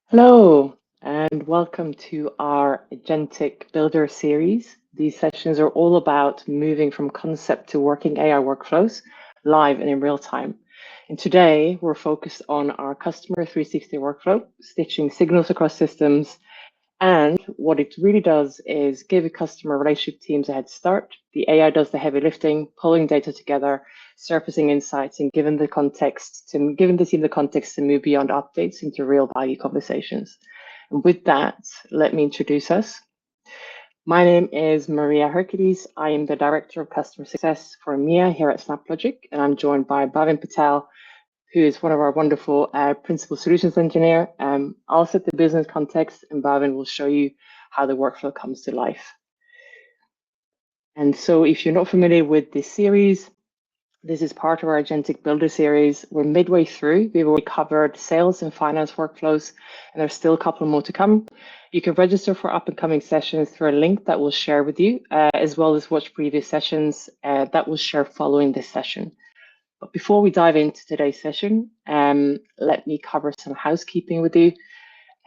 Hello, and welcome to our Agentic Builder series. These sessions are all about moving from concept to working AI workflows live and in real time. And today we're focused on our customer 360 workflow, stitching signals across systems. And what it really does is give a customer relationship teams a head start. The AI does the heavy lifting, pulling data together, surfacing insights, and giving the team the context to move beyond updates into real value conversations. And with that, let me introduce us. My name is Maria Hercules. I am the Director of Customer Success for EMEA here at SnapLogic, and I'm joined by Bhavin Patel, who is one of our wonderful principal solutions engineer. I'll set the business context, and Bhavin will show you how the workflow comes to life. And so if you're not familiar with this series, this is part of our Agentic Builder series. We're midway through. We've already covered sales and finance workflows, and there's still a couple more to come. You can register for up-and-coming sessions through a link that we'll share with you, as well as watch previous sessions that we'll share following this session. But before we dive into today's session, let me cover some housekeeping with you.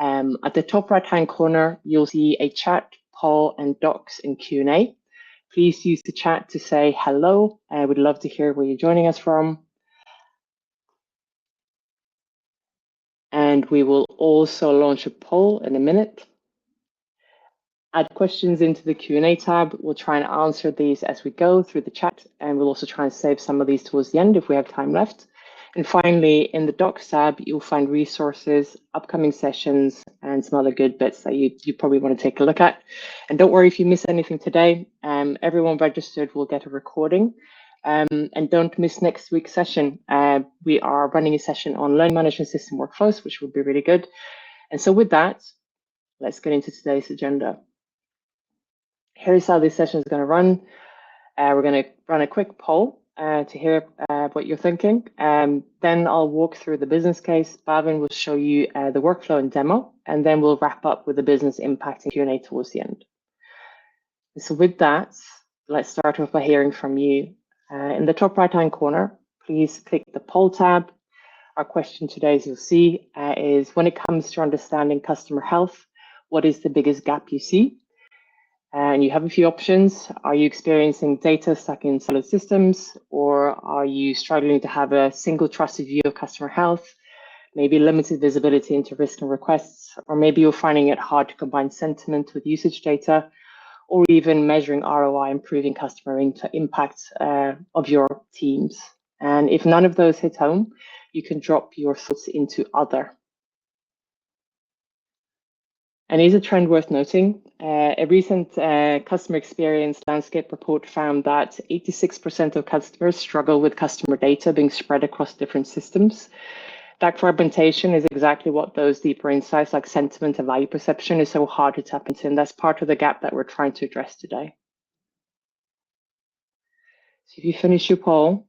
At the top right-hand corner, you'll see a chat, poll, and docs and Q&A. Please use the chat to say hello. I would love to hear where you're joining us from. And we will also launch a poll in a minute. Add questions into the Q&A tab. We'll try and answer these as we go through the chat, and we'll also try and save some of these towards the end if we have time left. And finally, in the Docs tab, you'll find resources, upcoming sessions, and some other good bits that you probably want to take a look at. And don't worry if you miss anything today. Everyone registered will get a recording. And don't miss next week's session. We are running a session on learning management system workflows, which will be really good. And so with that, let's get into today's agenda. Here's how this session is going to run. We're going to run a quick poll to hear what you're thinking. Then I'll walk through the business case. Bhavin will show you the workflow and demo, and then we'll wrap up with the business impact and Q&A towards the end. So with that, let's start off by hearing from you. In the top right-hand corner, please click the poll tab. Our question today, as you'll see, is when it comes to understanding customer health, what is the biggest gap you see? And you have a few options. Are you experiencing data stuck in siloed systems, or are you struggling to have a single trusted view of customer health? Maybe limited visibility into risk and requests, or maybe you're finding it hard to combine sentiment with usage data, or even measuring ROI, improving customer impact of your teams. And if none of those hit home, you can drop your thoughts into other. And here's a trend worth noting. A recent customer experience landscape report found that 86% of customers struggle with customer data being spread across different systems. That fragmentation is exactly what those deeper insights like sentiment and value perception is so hard to tap into, and that's part of the gap that we're trying to address today. So if you finish your poll,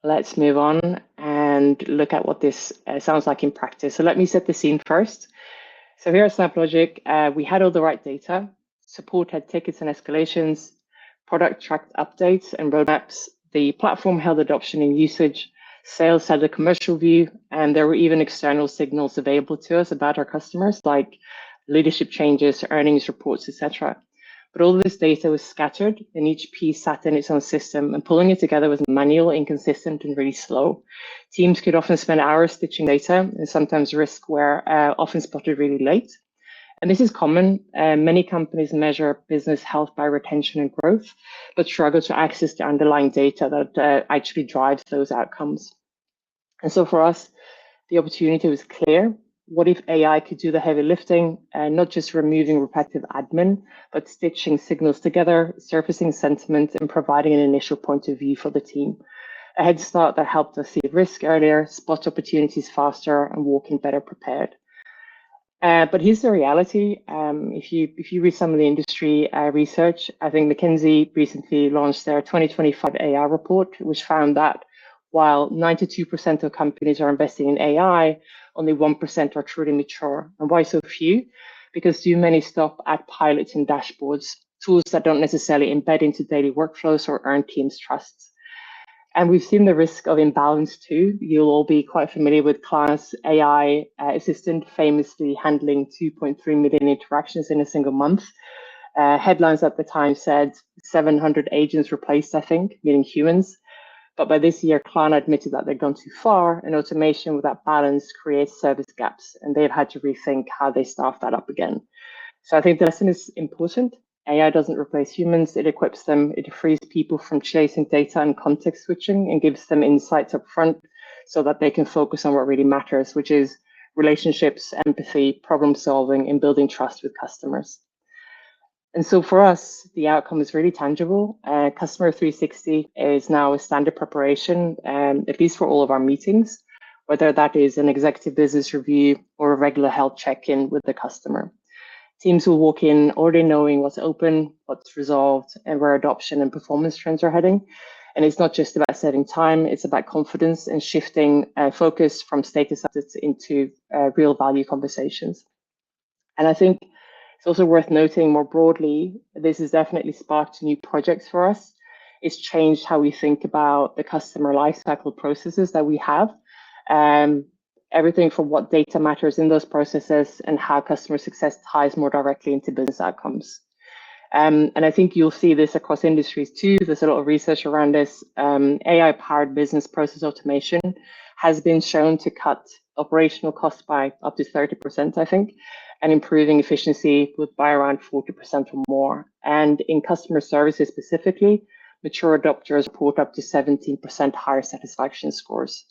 let's move on and look at what this sounds like in practice. So let me set the scene first. So here at SnapLogic, we had all the right data. Support had tickets and escalations, product tracked updates and roadmaps. The platform held adoption and usage. Sales had a commercial view, and there were even external signals available to us about our customers, like leadership changes, earnings reports, etc. But all of this data was scattered, and each piece sat in its own system, and pulling it together was manual, inconsistent, and really slow. Teams could often spend hours stitching data, and sometimes risk were often spotted really late. And this is common. Many companies measure business health by retention and growth, but struggle to access the underlying data that actually drives those outcomes. And so for us, the opportunity was clear. What if AI could do the heavy lifting, not just removing repetitive admin, but stitching signals together, surfacing sentiment, and providing an initial point of view for the team? A head start that helped us see risk earlier, spot opportunities faster, and walk in better prepared. But here's the reality. If you read some of the industry research, I think McKinsey recently launched their 2025 AI report, which found that while 92% of companies are investing in AI, only 1% are truly mature. And why so few? Because too many stop at pilots and dashboards, tools that don't necessarily embed into daily workflows or earn teams' trust. And we've seen the risk of imbalance too. You'll all be quite familiar with Klarna's AI assistant famously handling 2.3 million interactions in a single month. Headlines at the time said 700 agents replaced, I think, meaning humans. But by this year, Klarna admitted that they've gone too far, and automation without balance creates service gaps, and they've had to rethink how they staff that up again. So I think the lesson is important. AI doesn't replace humans, it equips them, it frees people from chasing data and context switching and gives them insights up front so that they can focus on what really matters, which is relationships, empathy, problem solving, and building trust with customers. And so for us, the outcome is really tangible. Customer 360 is now a standard preparation, at least for all of our meetings, whether that is an executive business review or a regular health check-in with the customer. Teams will walk in already knowing what's open, what's resolved, and where adoption and performance trends are heading. And it's not just about saving time, it's about confidence and shifting focus from status updates into real value conversations. And I think it's also worth noting more broadly, this has definitely sparked new projects for us. It's changed how we think about the customer lifecycle processes that we have. Everything from what data matters in those processes and how customer success ties more directly into business outcomes. And I think you'll see this across industries too. There's a lot of research around this. AI-powered business process automation has been shown to cut operational costs by up to 30%, I think, and improving efficiency by around 40% or more. And in customer services specifically, mature adopters report up to 17% higher satisfaction scores.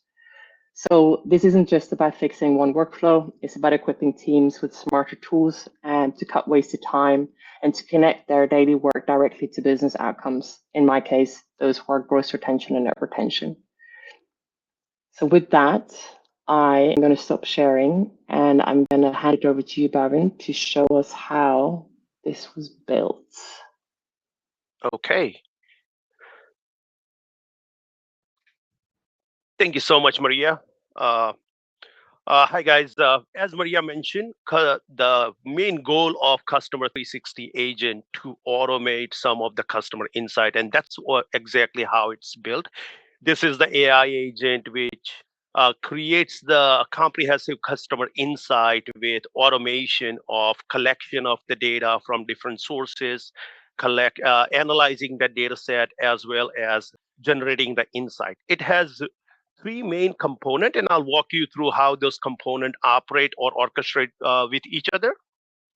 So this isn't just about fixing one workflow, it's about equipping teams with smarter tools and to cut wasted time and to connect their daily work directly to business outcomes. In my case, those were gross retention and net retention. So with that, I am going to stop sharing and I'm going to hand it over to you, Bhavin, to show us how this was built. Okay. Thank you so much, Maria. Hi, guys. As Maria mentioned, the main goal of Customer 360 Agent to automate some of the customer insight, and that's exactly how it's built. This is the AI agent which creates the comprehensive customer insight with automation of collection of the data from different sources, analyzing the data set, as well as generating the insight. It has three main components, and I'll walk you through how those components operate or orchestrate with each other.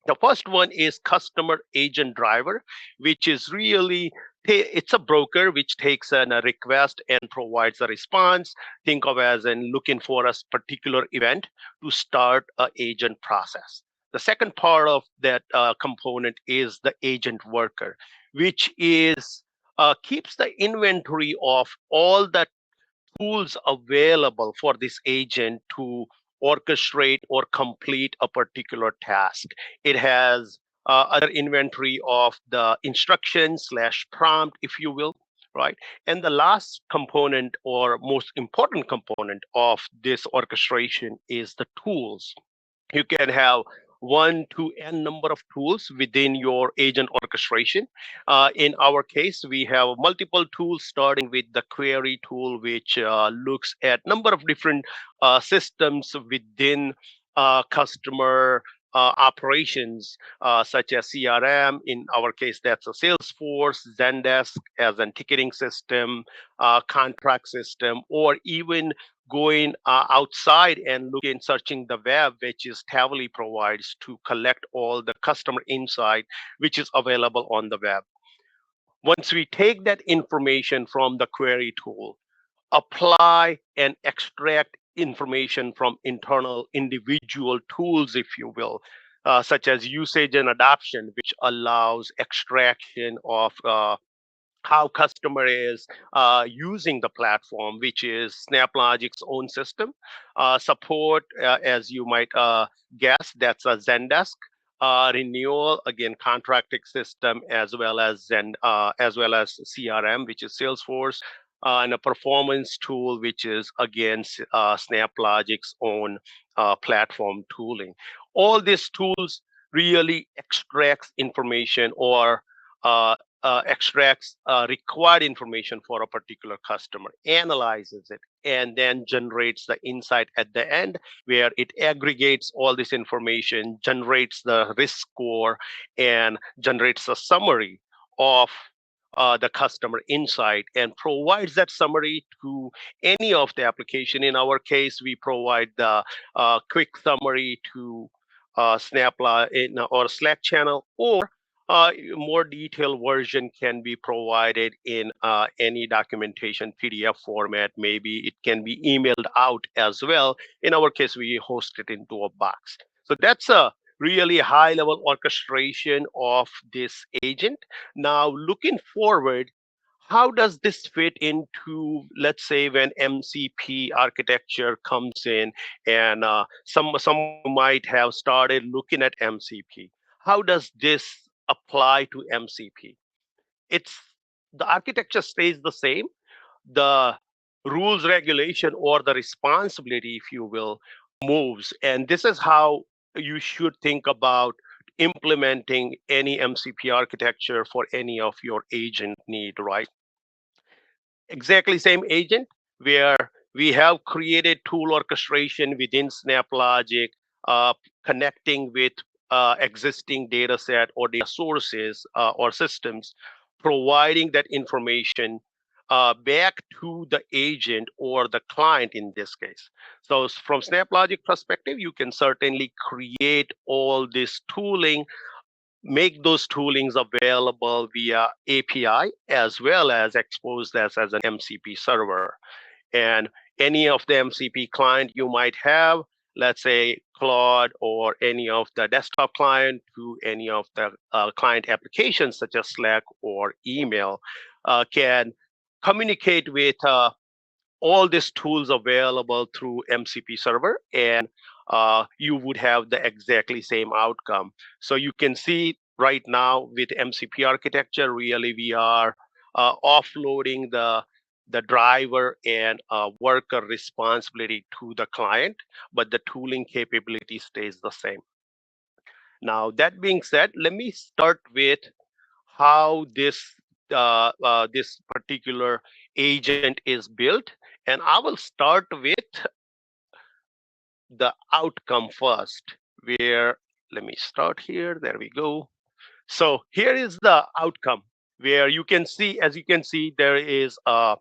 The first one is customer agent driver, which is really, it's a broker which takes a request and provides a response. Think of as in looking for a particular event to start an agent process. The second part of that component is the agent worker, which is keeps the inventory of all the tools available for this agent to orchestrate or complete a particular task. It has other inventory of the instructions / prompt, if you will, right? And the last component or most important component of this orchestration is the tools. You can have 1 to n number of tools within your agent orchestration. In our case, we have multiple tools, starting with the query tool, which looks at number of different systems within customer operations, such as CRM. In our case, that's a Salesforce, Zendesk as a ticketing system, contract system, or even going outside and looking, searching the web, which is Tavily provides to collect all the customer insight, which is available on the web. Once we take that information from the query tool, apply and extract information from internal individual tools, if you will, such as usage and adoption, which allows extraction of how customer is using the platform, which is SnapLogic's own system. Support, as you might guess, that's a Zendesk. Renewal, again, contracting system, as well as CRM, which is Salesforce, and a performance tool, which is again SnapLogic's own platform tooling. All these tools really extracts information or extracts required information for a particular customer, analyzes it, and then generates the insight at the end, where it aggregates all this information, generates the risk score, and generates a summary of the customer insight, and provides that summary to any of the application. In our case, we provide the quick summary to SnapLogic or Slack channel, or more detailed version can be provided in any documentation PDF format. Maybe it can be emailed out as well. In our case, we host it into a box. So that's a really high level orchestration of this agent. Now, looking forward, how does this fit into, let's say, when MCP architecture comes in, and some might have started looking at MCP? How does this apply to MCP? It's the architecture stays the same. The rules, regulation, or the responsibility, if you will, moves. And this is how you should think about implementing any MCP architecture for any of your agent need, right? Exactly same agent, where we have created tool orchestration within SnapLogic, uh, connecting with existing data set or data sources or systems, providing that information back to the agent or the client in this case. So from SnapLogic perspective, you can certainly create all this tooling, make those toolings available via API, as well as expose this as an MCP server. And any of the MCP client you might have, let's say Claude or any of the desktop client, to any of the client applications such as Slack or email, can communicate with all these tools available through MCP server, and you would have the exactly same outcome. So you can see right now with MCP architecture, really we are offloading the driver and worker responsibility to the client, but the tooling capability stays the same. Now, that being said, let me start with how this particular agent is built, and I will start with the outcome first. Where Let me start here. There we go. So here is the outcome, where you can see, as you can see, there is I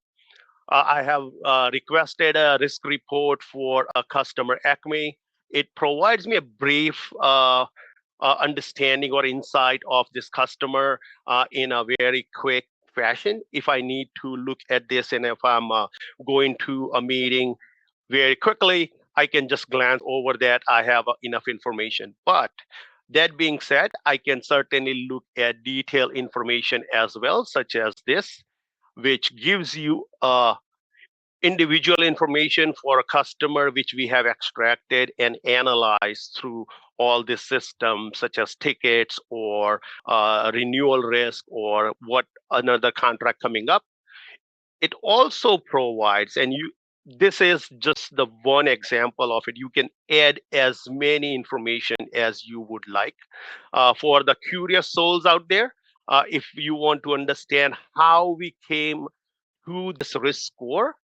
have requested a risk report for a customer Acme. It provides me a brief understanding or insight of this customer in a very quick fashion. If I need to look at this, and if I'm going to a meeting very quickly, I can just glance over that. I have enough information. But that being said, I can certainly look at detailed information as well, such as this, which gives you individual information for a customer, which we have extracted and analyzed through all this system, such as tickets or renewal risk or what another contract coming up. It also provides, and you this is just the one example of it. You can add as many information as you would like. For the curious souls out there, if you want to understand how we came to this risk score,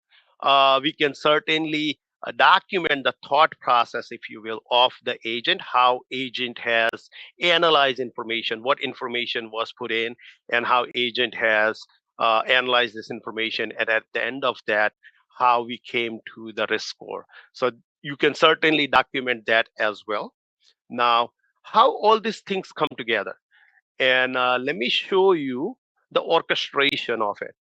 we can certainly document the thought process, if you will, of the agent, how agent has analyzed information, what information was put in, and how agent has analyzed this information, and at the end of that, how we came to the risk score. So you can certainly document that as well. Now, how all these things come together, and let me show you the orchestration of it.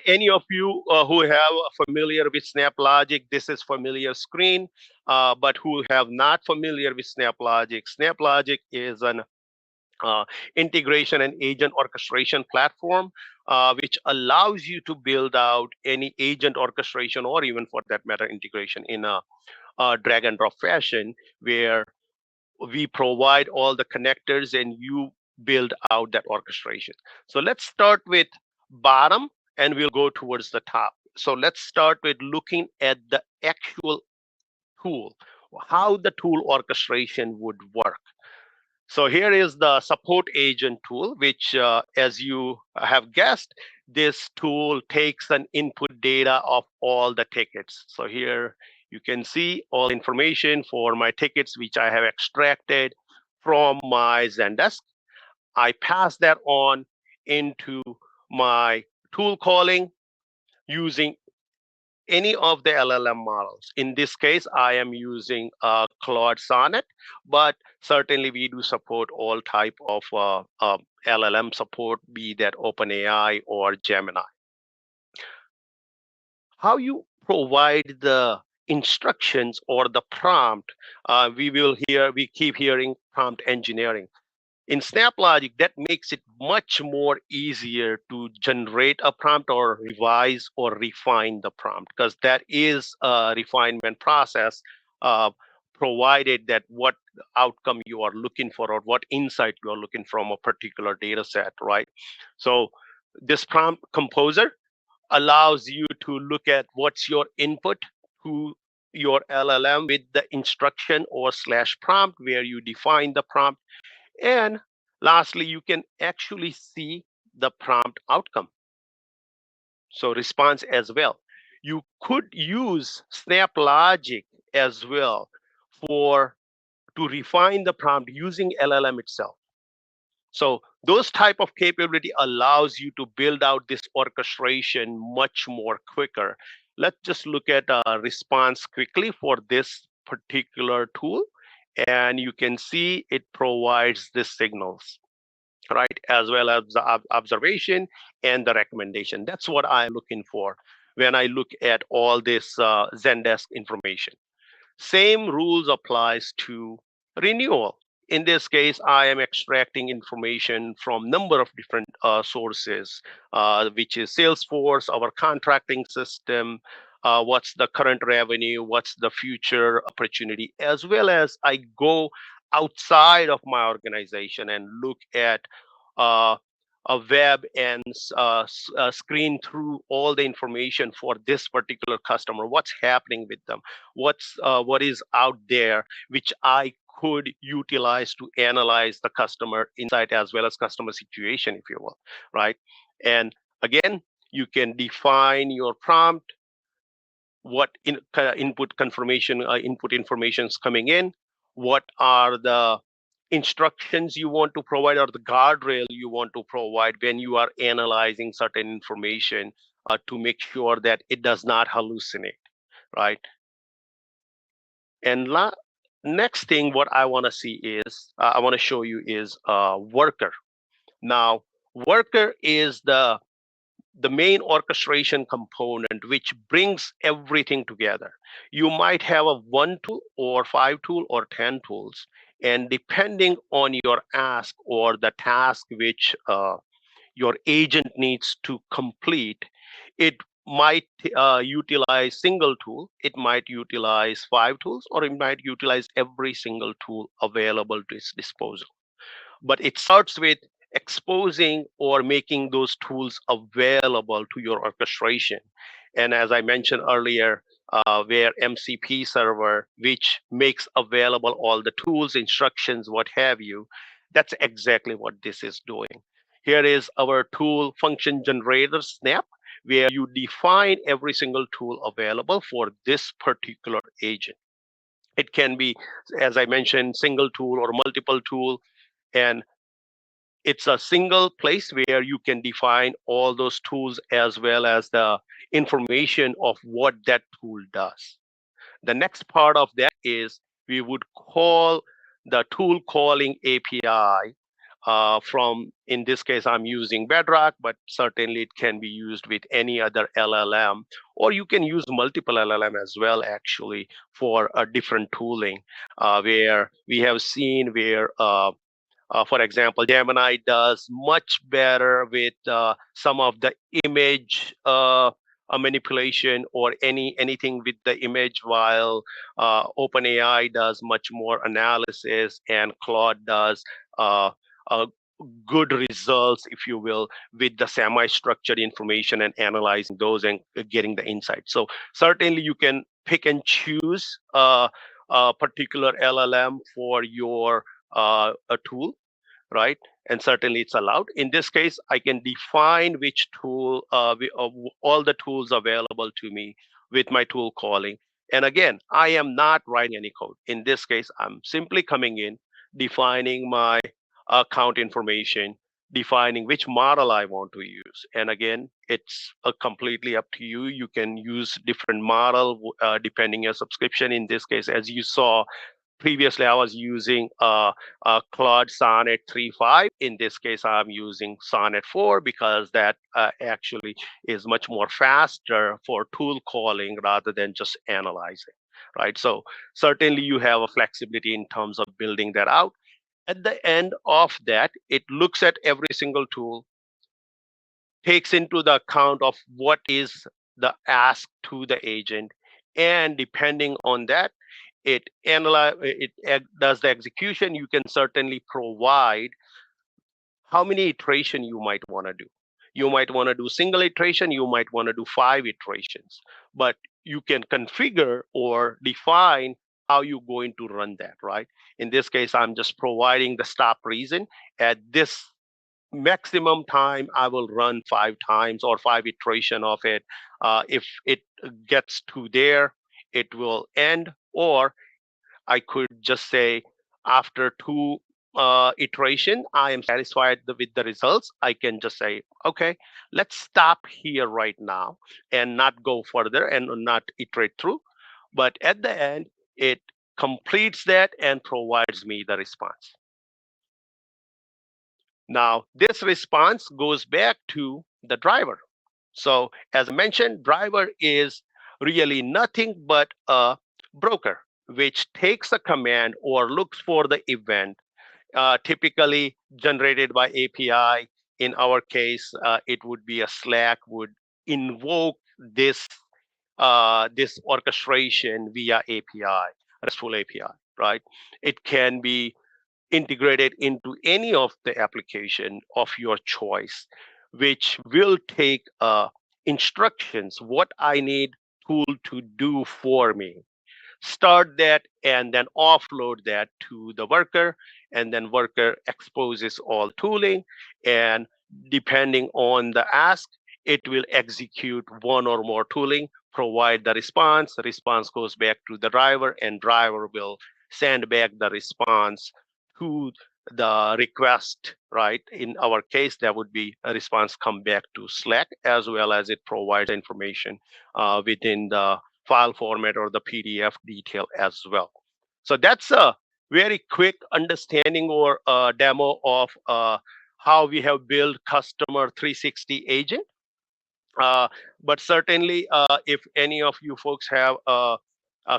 Any of you who have familiar with SnapLogic, this is familiar screen, but who have not familiar with SnapLogic, SnapLogic is an integration and agent orchestration platform, which allows you to build out any agent orchestration, or even for that matter, integration in a drag and drop fashion, where we provide all the connectors and you build out that orchestration. So let's start with bottom and we'll go towards the top. So let's start with looking at the actual tool, how the tool orchestration would work. So here is the support agent tool, which, as you have guessed, this tool takes an input data of all the tickets. So here you can see all information for my tickets, which I have extracted from my Zendesk. I pass that on into my tool calling using any of the LLM models. In this case, I am using Claude Sonnet, but certainly we do support all type of LLM support, be that OpenAI or Gemini. How you provide the instructions or the prompt, we keep hearing prompt engineering. In SnapLogic, that makes it much more easier to generate a prompt or revise or refine the prompt, because that is a refinement process, uh, provided that what outcome you are looking for or what insight you are looking from a particular data set, right? So this prompt composer allows you to look at what's your input to your LLM with the instruction or slash prompt where you define the prompt, and lastly, you can actually see the prompt outcome. So response as well. You could use SnapLogic as well to refine the prompt using LLM itself. So those type of capability allows you to build out this orchestration much more quicker. Let's just look at a response quickly for this particular tool. And you can see it provides the signals, right? As well as the observation and the recommendation. That's what I'm looking for when I look at all this Zendesk information. Same rules applies to renewal. In this case, I am extracting information from number of different sources, which is Salesforce, our contracting system, what's the current revenue, what's the future opportunity, as well as I go outside of my organization and look at uh, a web and screen through all the information for this particular customer, what's happening with them, what is out there, which I could utilize to analyze the customer insight as well as customer situation, if you will, right? And again, you can define your prompt, what input confirmation, input information is coming in, what are the instructions you want to provide or the guardrail you want to provide when you are analyzing certain information, to make sure that it does not hallucinate, right? And next thing, what I want to see is, I want to show you is worker. Now, worker is the main orchestration component which brings everything together. You might have a one tool or five tool or 10 tools, and depending on your ask or the task which your agent needs to complete, it might utilize single tool, it might utilize five tools, or it might utilize every single tool available to its disposal. But it starts with exposing or making those tools available to your orchestration. And as I mentioned earlier, where MCP server, which makes available all the tools, instructions, what have you, that's exactly what this is doing. Here is our tool function generator Snap, where you define every single tool available for this particular agent. It can be, as I mentioned, single tool or multiple tool, and it's a single place where you can define all those tools as well as the information of what that tool does. The next part of that is we would call the tool calling API from, in this case, I'm using Bedrock, but certainly it can be used with any other LLM, or you can use multiple LLM as well, actually, for a different tooling, where we have seen where for example, Gemini does much better with some of the image manipulation or anything with the image, while OpenAI does much more analysis, and Claude does uh, good results, if you will, with the semi-structured information and analyzing those and getting the insight. So certainly you can pick and choose a particular LLM for your a tool, right? And certainly it's allowed. In this case, I can define which tool, all the tools available to me with my tool calling. And again, I am not writing any code. In this case, I'm simply coming in, defining my account information, defining which model I want to use. And again, it's completely up to you. You can use different model depending on your subscription. In this case, as you saw, previously I was using Claude Sonnet 3.5. In this case, I'm using Sonnet 4 because that actually is much more faster for tool calling rather than just analyzing, right? So certainly you have a flexibility in terms of building that out. At the end of that, it looks at every single tool, takes into the account of what is the ask to the agent, and depending on that, it does the execution. You can certainly provide how many iteration you might want to do. You might want to do single iteration, you might want to do 5 iterations, but you can configure or define how you're going to run that, right? In this case, I'm just providing the stop reason. At this maximum time, I will run 5 times or 5 iteration of it. If it gets to there, it will end. Or I could just say after 2 iteration, I am satisfied with the results. I can just say, okay, let's stop here right now and not go further and not iterate through. But at the end, it completes that and provides me the response. Now, this response goes back to the driver. So as I mentioned, driver is really nothing but a broker, which takes a command or looks for the event, typically generated by API. In our case, it would be a Slack would invoke this orchestration via API, RESTful API, right? It can be integrated into any of the application of your choice, which will take instructions, what I need tool to do for me. Start that and then offload that to the worker, and then worker exposes all tooling, and depending on the ask, it will execute one or more tooling, provide the response. The response goes back to the driver, and driver will send back the response to the request, right? In our case, that would be a response come back to Slack, as well as it provides information within the file format or the PDF detail as well. So that's a very quick understanding or demo of how we have built customer 360 agent. But certainly, if any of you folks have a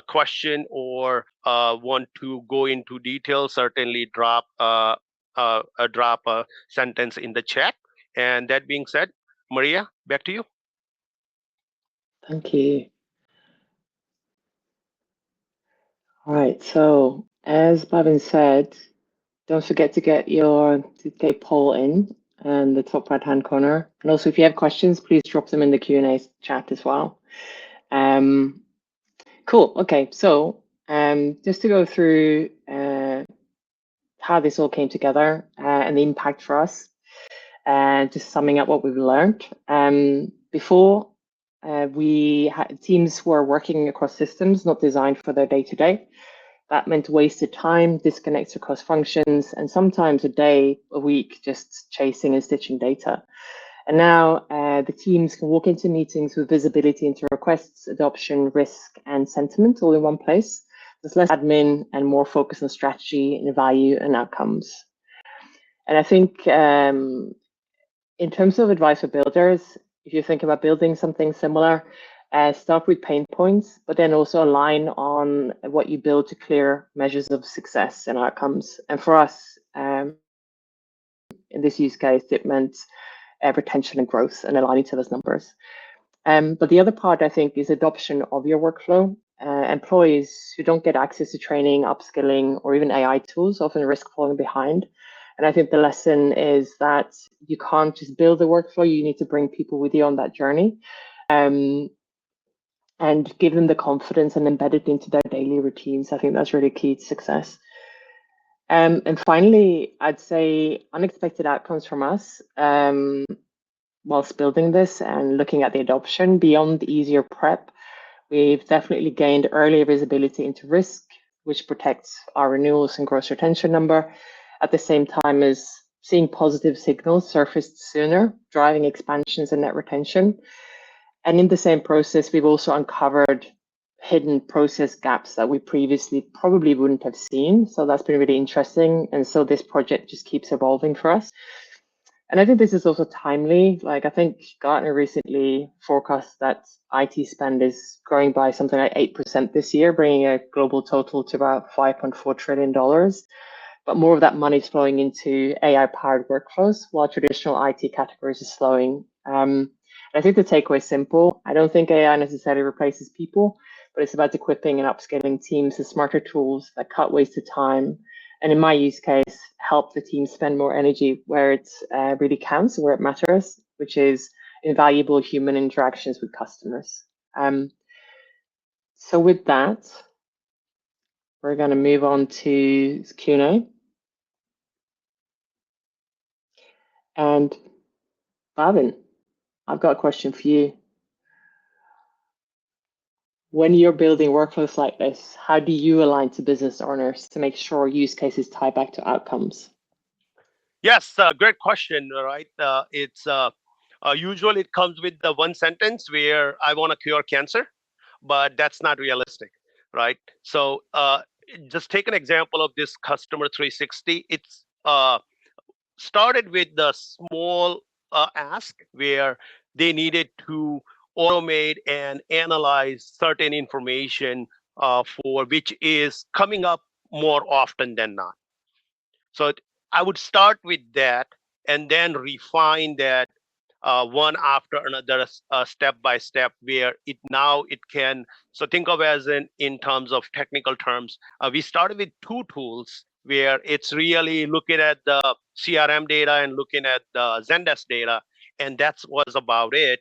question or want to go into detail, certainly drop a sentence in the chat. And that being said, Maria, back to you. Thank you. All right, so as Bhavin said, don't forget to get your poll in the top right-hand corner. And also, if you have questions, please drop them in the Q&A chat as well. Cool. Okay, so just to go through how this all came together and the impact for us, and just summing up what we've learned. Before, we had teams were working across systems not designed for their day-to-day. That meant wasted time, disconnects across functions, and sometimes a day, a week, just chasing and stitching data. And now the teams can walk into meetings with visibility into requests, adoption, risk, and sentiment all in one place. There's less admin and more focus on strategy and value and outcomes. And I think in terms of advice for builders, if you think about building something similar, start with pain points, but then also align on what you build to clear measures of success and outcomes. And for us, in this use case, it meant retention and growth and aligning to those numbers. But the other part, I think, is adoption of your workflow. Employees who don't get access to training, upskilling, or even AI tools often risk falling behind. And I think the lesson is that you can't just build a workflow, you need to bring people with you on that journey. And give them the confidence and embed it into their daily routines. I think that's really key to success. And finally, I'd say unexpected outcomes from us whilst building this and looking at the adoption beyond the easier prep. We've definitely gained earlier visibility into risk, which protects our renewals and gross retention number, at the same time as seeing positive signals surfaced sooner, driving expansions and net retention. And in the same process, we've also uncovered hidden process gaps that we previously probably wouldn't have seen. So that's been really interesting. And so this project just keeps evolving for us. And I think this is also timely. Like, I think Gartner recently forecast that IT spend is growing by something like 8% this year, bringing a global total to about $5.4 trillion. But more of that money is flowing into AI-powered workflows, while traditional IT categories are slowing. I think the takeaway is simple. I don't think AI necessarily replaces people, but it's about equipping and upscaling teams with smarter tools that cut wasted time. And in my use case, help the team spend more energy where it really counts, where it matters, which is invaluable human interactions with customers. So with that, we're going to move on to Q&A. And Bhavin, I've got a question for you. When you're building workflows like this, how do you align to business owners to make sure use cases tie back to outcomes? Yes, great question, right? It's usually it comes with the one sentence where I want to cure cancer, but that's not realistic, right? So just take an example of this customer 360. It's started with the small ask where they needed to automate and analyze certain information for which is coming up more often than not. So I would start with that and then refine that one after another, step by step, where it can. So think of as in terms of technical terms, we started with two tools where it's really looking at the CRM data and looking at the Zendesk data, and that was about it,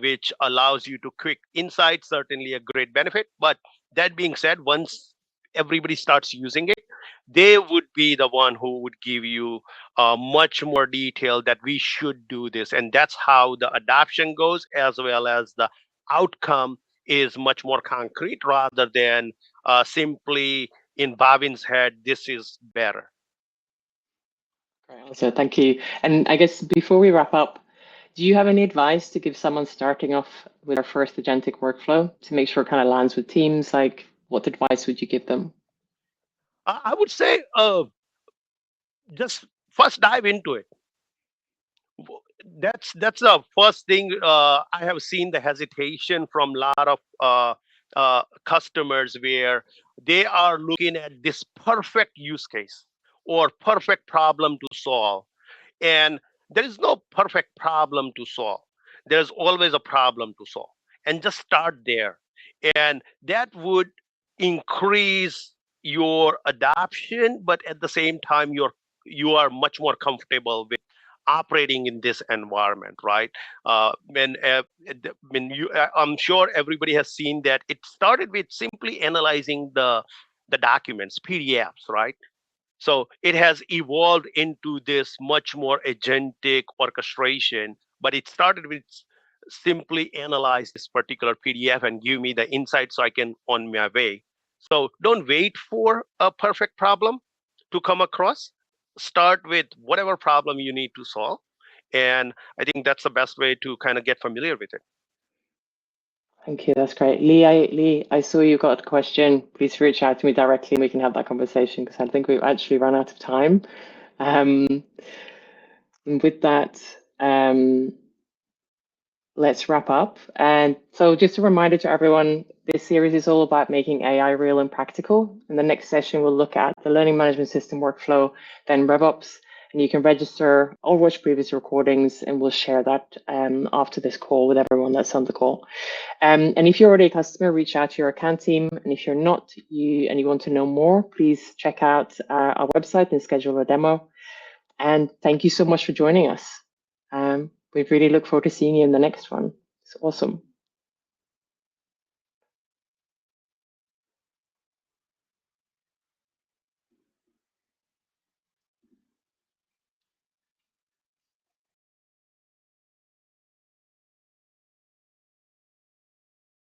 which allows you to quick insights, certainly a great benefit. But that being said, once everybody starts using it, they would be the one who would give you much more detail that we should do this. And that's how the adoption goes, as well as the outcome is much more concrete rather than simply in Bhavin's head, this is better. Great answer, thank you. And I guess before we wrap up, do you have any advice to give someone starting off with their first agentic workflow to make sure it kind of lands with teams? Like, what advice would you give them? I would say just first dive into it. That's the first thing. I have seen the hesitation from a lot of customers where they are looking at this perfect use case or perfect problem to solve, and there is no perfect problem to solve. There's always a problem to solve, and just start there, and that would increase your adoption. But at the same time, you are much more comfortable with operating in this environment, right? I'm sure everybody has seen that it started with simply analyzing the documents, PDFs, right? So it has evolved into this much more agentic orchestration, but it started with simply analyze this particular PDF and give me the insight so I can on my way. So don't wait for a perfect problem to come across. Start with whatever problem you need to solve. And I think that's the best way to kind of get familiar with it. Thank you, that's great. Lee, I saw you got a question. Please reach out to me directly and we can have that conversation, because I think we've actually run out of time. And with that, let's wrap up. And so just a reminder to everyone, this series is all about making AI real and practical. In the next session, we'll look at the learning management system workflow, then RevOps, and you can register or watch previous recordings, and we'll share that after this call with everyone that's on the call. And if you're already a customer, reach out to your account team. And if you're not, and you want to know more, please check out our website and schedule a demo. And thank you so much for joining us. We really look forward to seeing you in the next one. It's awesome.